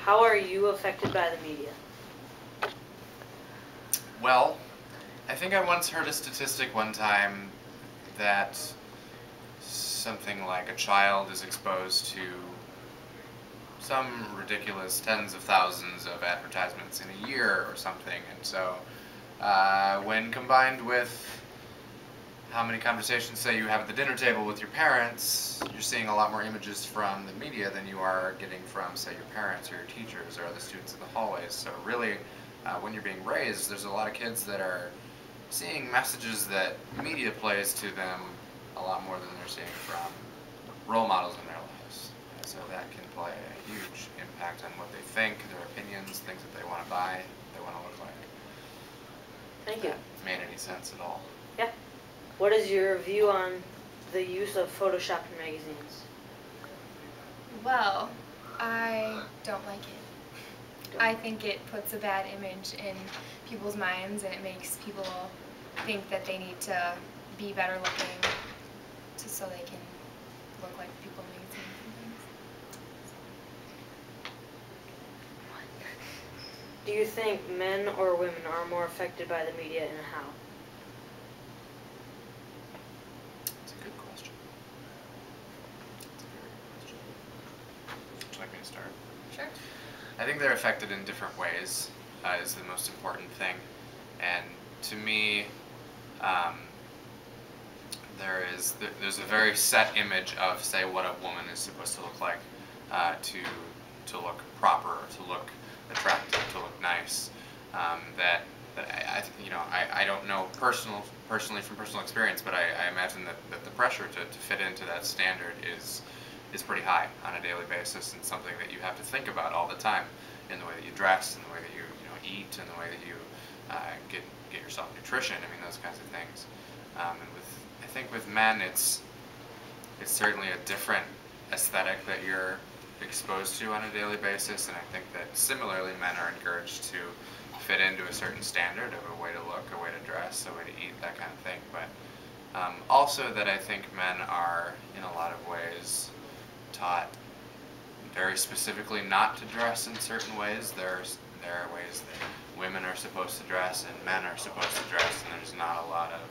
How are you affected by the media? Well, I think I once heard a statistic one time that something like a child is exposed to some ridiculous tens of thousands of advertisements in a year or something, and so when combined with how many conversations, say, you have at the dinner table with your parents, you're seeing a lot more images from the media than you are getting from, say, your parents or your teachers or other students in the hallways. So really, when you're being raised, there's a lot of kids that are seeing messages that media plays to them a lot more than they're seeing from role models in their lives. And so that can play a huge impact on what they think, their opinions, things that they want to buy, they want to look like. Thank you. If that made any sense at all? Yeah. What is your view on the use of Photoshop in magazines? Well, I don't like it. I think it puts a bad image in people's minds, and it makes people think that they need to be better looking so they can look like people in magazines and things. Do you think men or women are more affected by the media, and how? That's a good question. That's a very good question. Would you like me to start? Sure. I think they're affected in different ways, is the most important thing. And to me, there's a very set image of, say, what a woman is supposed to look like, to look proper, to look attractive, to look nice. I don't know personally from personal experience, but I imagine that the pressure to fit into that standard is pretty high on a daily basis, and something that you have to think about all the time in the way that you dress, in the way that you eat, in the way that you get yourself nutrition. I mean, those kinds of things. And I think with men, it's certainly a different aesthetic that you're exposed to on a daily basis, and I think that similarly men are encouraged to fit into a certain standard of a way to look, a way to dress, a way to eat, that kind of thing. But also that I think men are, in a lot of ways, taught very specifically not to dress in certain ways. There are ways that women are supposed to dress and men are supposed to dress, and there's not a lot of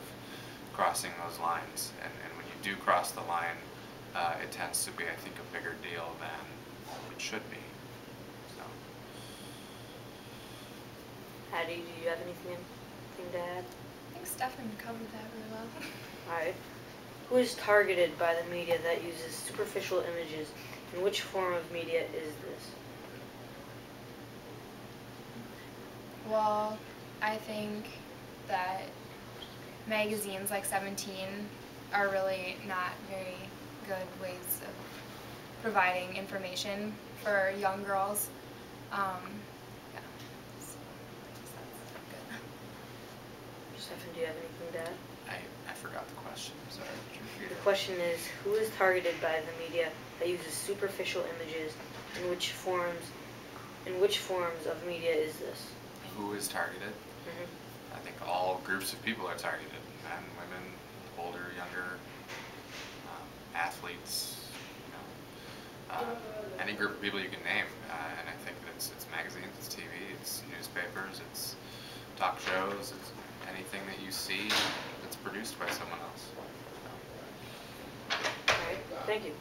crossing those lines. And when you do cross the line, it tends to be, I think, a bigger deal than it should be. So. Hattie, do you have anything to add? I think Stefan covered that really well. Alright. Who is targeted by the media that uses superficial images, and which form of media is this? Well, I think that magazines like 17 are really not very good ways of providing information for young girls. Yeah. So I guess that's good. Stefan, do you have anything to add? I forgot the question. Sorry. The question is, who is targeted by the media that uses superficial images, and which forms of media is this? Who is targeted? Mm-hmm. I think all groups of people are targeted. Men, women, older, younger, athletes, any group of people you can name. And I think that it's magazines, it's TV, it's newspapers, it's talk shows, it's anything that you see that's produced by someone else. Alright, thank you.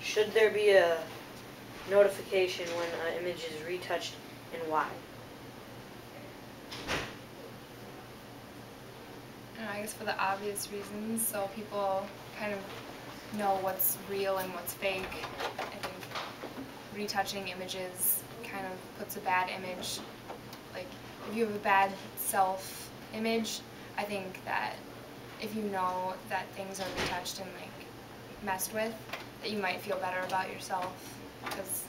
Should there be a notification when an image is retouched, and why? I guess for the obvious reasons, so people kind of know what's real and what's fake. I think retouching images kind of puts a bad image. Like, if you have a bad self-image, I think that if you know that things are retouched and like messed with, that you might feel better about yourself. Because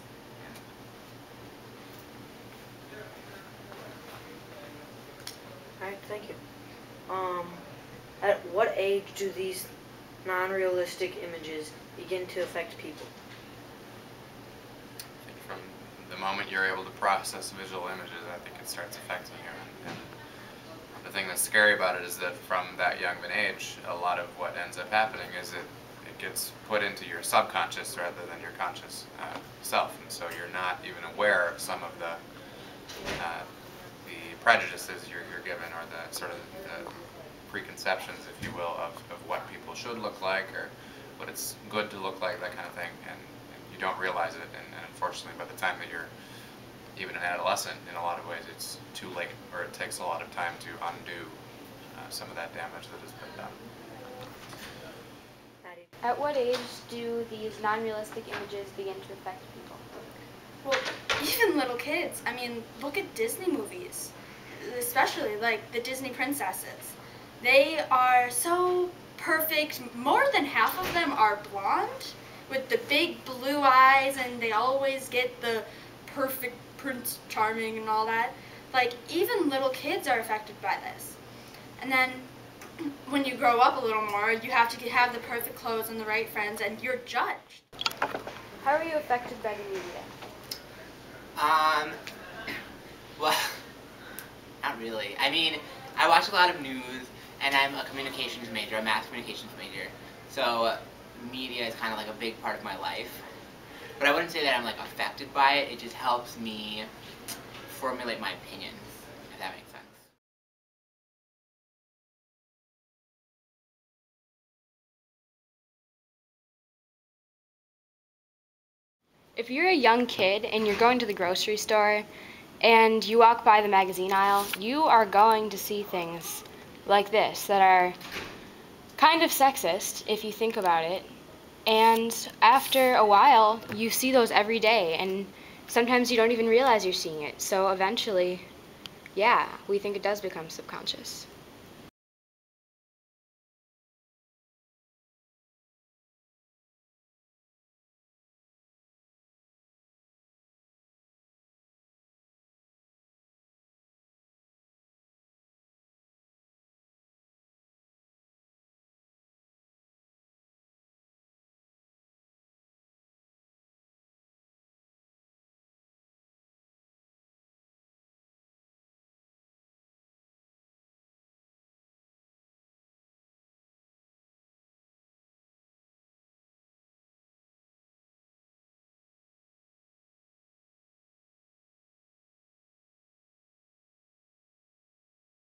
Alright, thank you. At what age do these non-realistic images begin to affect people? I think from the moment you're able to process visual images, I think it starts affecting you. And the thing that's scary about it is that from that young of an age, a lot of what ends up happening is it gets put into your subconscious rather than your conscious self, and so you're not even aware of some of the prejudices you're given, or the sort of the preconceptions, if you will, of what people should look like, or what it's good to look like, that kind of thing, and you don't realize it, and unfortunately by the time that you're even an adolescent, in a lot of ways it's too late, or it takes a lot of time to undo some of that damage that has been done. At what age do these non-realistic images begin to affect people? Well, even little kids. I mean, look at Disney movies, especially like the Disney princesses. They are so perfect. More than half of them are blonde with the big blue eyes, and they always get the perfect Prince Charming and all that. Like, even little kids are affected by this. And then when you grow up a little more, you have to have the perfect clothes and the right friends, and you're judged. How are you affected by the media? Well, not really. I mean, I watch a lot of news, and I'm a communications major, a mass communications major, so media is kind of like a big part of my life. But I wouldn't say that I'm like affected by it. It just helps me formulate my opinions, if that makes sense. If you're a young kid and you're going to the grocery store and you walk by the magazine aisle, you are going to see things like this that are kind of sexist if you think about it. And after a while, you see those every day, and sometimes you don't even realize you're seeing it. So eventually, yeah, we think it does become subconscious.